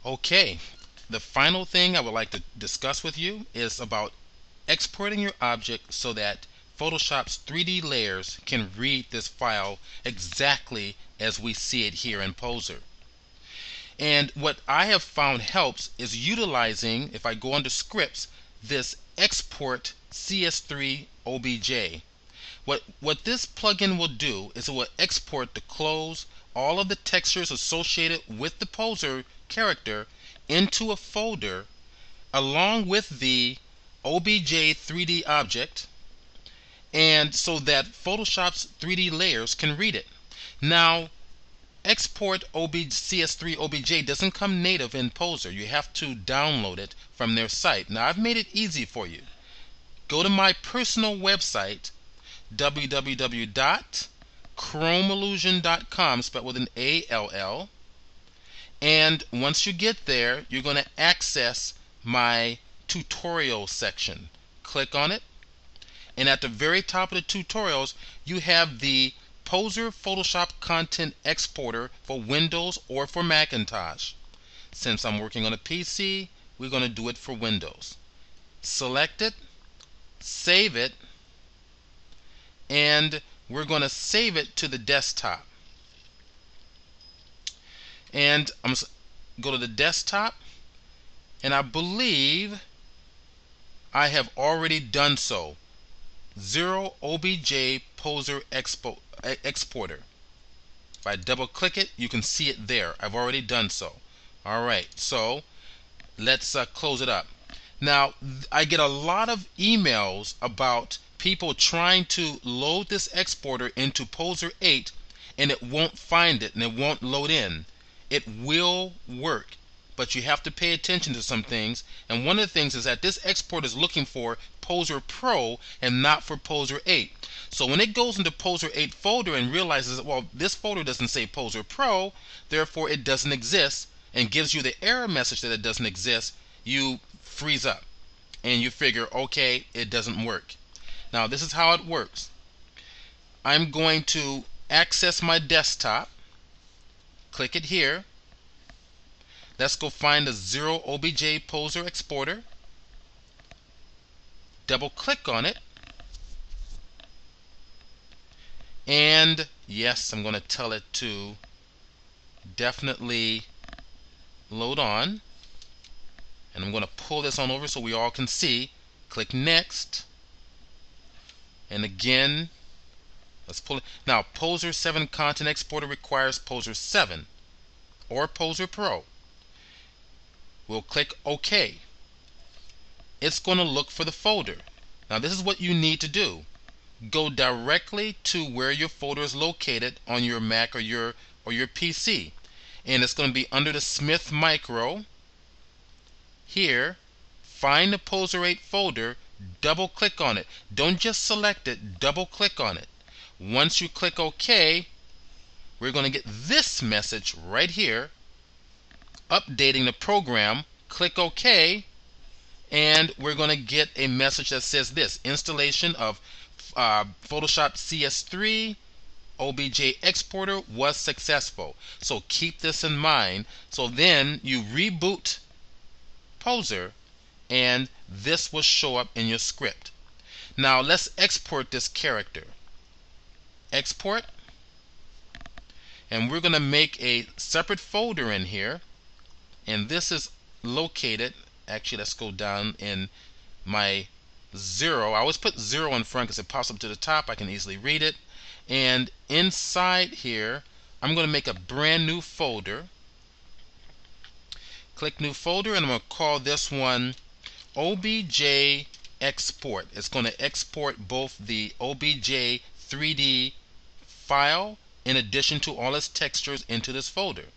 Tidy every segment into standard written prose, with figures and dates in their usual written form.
Okay, the final thing I would like to discuss with you is about exporting your object so that Photoshop's 3D layers can read this file exactly as we see it here in Poser. And what I have found helps is utilizing, if I go under scripts, this export CS3 OBJ. What this plugin will do is it will export the clothes, all of the textures associated with the Poser character into a folder along with the OBJ 3D object, and so that Photoshop's 3D layers can read it. Now, export CS3 OBJ doesn't come native in Poser. You have to download it from their site. Now, I've made it easy for you. Go to my personal website, www.chromeillusion.com, spelled with an ALL. And once you get there, you're going to access my tutorial section. Click on it, and at the very top of the tutorials, you have the Poser Photoshop Content Exporter for Windows or for Macintosh. Since I'm working on a PC, we're going to do it for Windows. Select it, save it, and we're going to save it to the desktop. And I'm going to go to the desktop, and I believe I have already done so. 0 OBJ Poser Exporter. If I double click it, you can see it there. I've already done so. Alright, so let's close it up. Now, I get a lot of emails about people trying to load this exporter into Poser 8 and it won't find it and it won't load in. It will work, but you have to pay attention to some things, and one of the things is that this export is looking for Poser Pro and not for Poser 8. So when it goes into Poser 8 folder and realizes, well, this folder doesn't say Poser Pro, therefore it doesn't exist, and gives you the error message that it doesn't exist, you freeze up and you figure, okay, it doesn't work. Now, this is how it works. I'm going to access my desktop, click it here. Let's go find the 0 OBJ Poser Exporter. Double click on it. And yes, I'm going to tell it to definitely load on. And I'm going to pull this on over so we all can see. Click Next. And again, let's pull it. Now, Poser 7 Content Exporter requires Poser 7 or Poser Pro. We'll click OK. It's going to look for the folder. Now, this is what you need to do. Go directly to where your folder is located on your Mac or your PC. And it's going to be under the Smith Micro. Here, find the Poser 8 folder, double click on it. Don't just select it, double click on it. Once you click OK, we're going to get this message right here, updating the program. Click OK, and we're going to get a message that says this: installation of Photoshop CS3 OBJ exporter was successful. So keep this in mind. So then you reboot Poser, and this will show up in your script. Now let's export this character. Export, and we're going to make a separate folder in here, and this is located, actually let's go down in my 0. I always put 0 in front because it pops up to the top. I can easily read it. And inside here, I'm going to make a brand new folder. Click New Folder, and I'm going to call this one OBJ Export. It's going to export both the OBJ 3D file in addition to all its textures into this folder.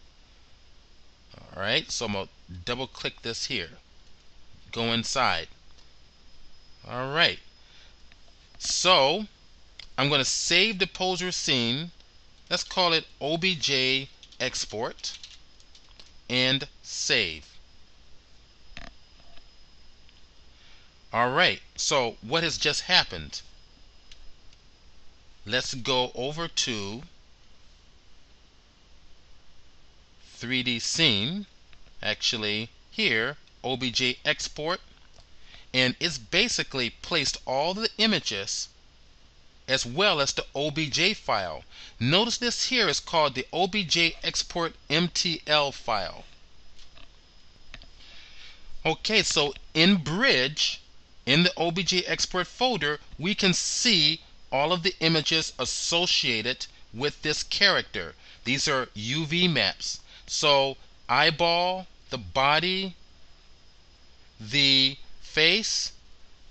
Alright, so I'm going to double click this here. Go inside. Alright, so I'm going to save the Poser scene. Let's call it OBJ Export and save. Alright, so what has just happened? Let's go over to 3D Scene, actually here, OBJ export, and it's basically placed all the images as well as the OBJ file. Notice this here is called the OBJ export MTL file. Okay, so in Bridge, in the OBJ export folder, we can see all of the images associated with this character. These are UV maps. So eyeball, the body, the face,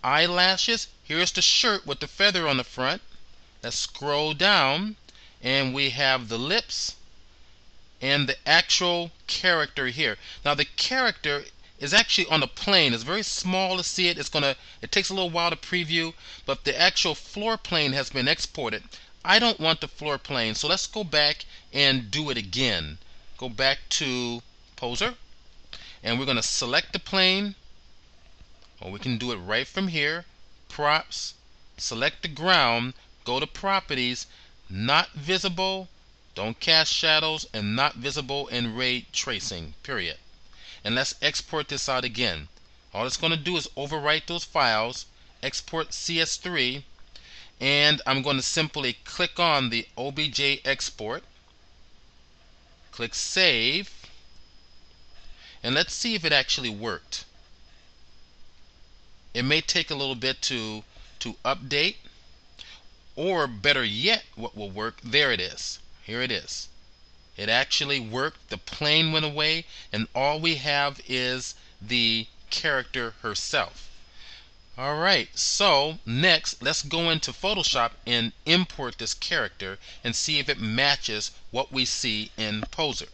eyelashes. Here's the shirt with the feather on the front. Let's scroll down and we have the lips and the actual character here. Now the character is actually on a plane. It's very small to see it. It takes a little while to preview, but the actual floor plane has been exported. I don't want the floor plane, so let's go back and do it again. Go back to Poser, and we're going to select the plane, or we can do it right from here. Props, select the ground, go to Properties, Not Visible, don't cast shadows, and not visible in ray tracing, period. And let's export this out again. All it's going to do is overwrite those files, export CS3, and I'm going to simply click on the OBJ export, click Save, and let's see if it actually worked. It may take a little bit to update, or better yet, what will work, there it is. Here it is. It actually worked. The plane went away, and all we have is the character herself. Alright, so next let's go into Photoshop and import this character and see if it matches what we see in Poser.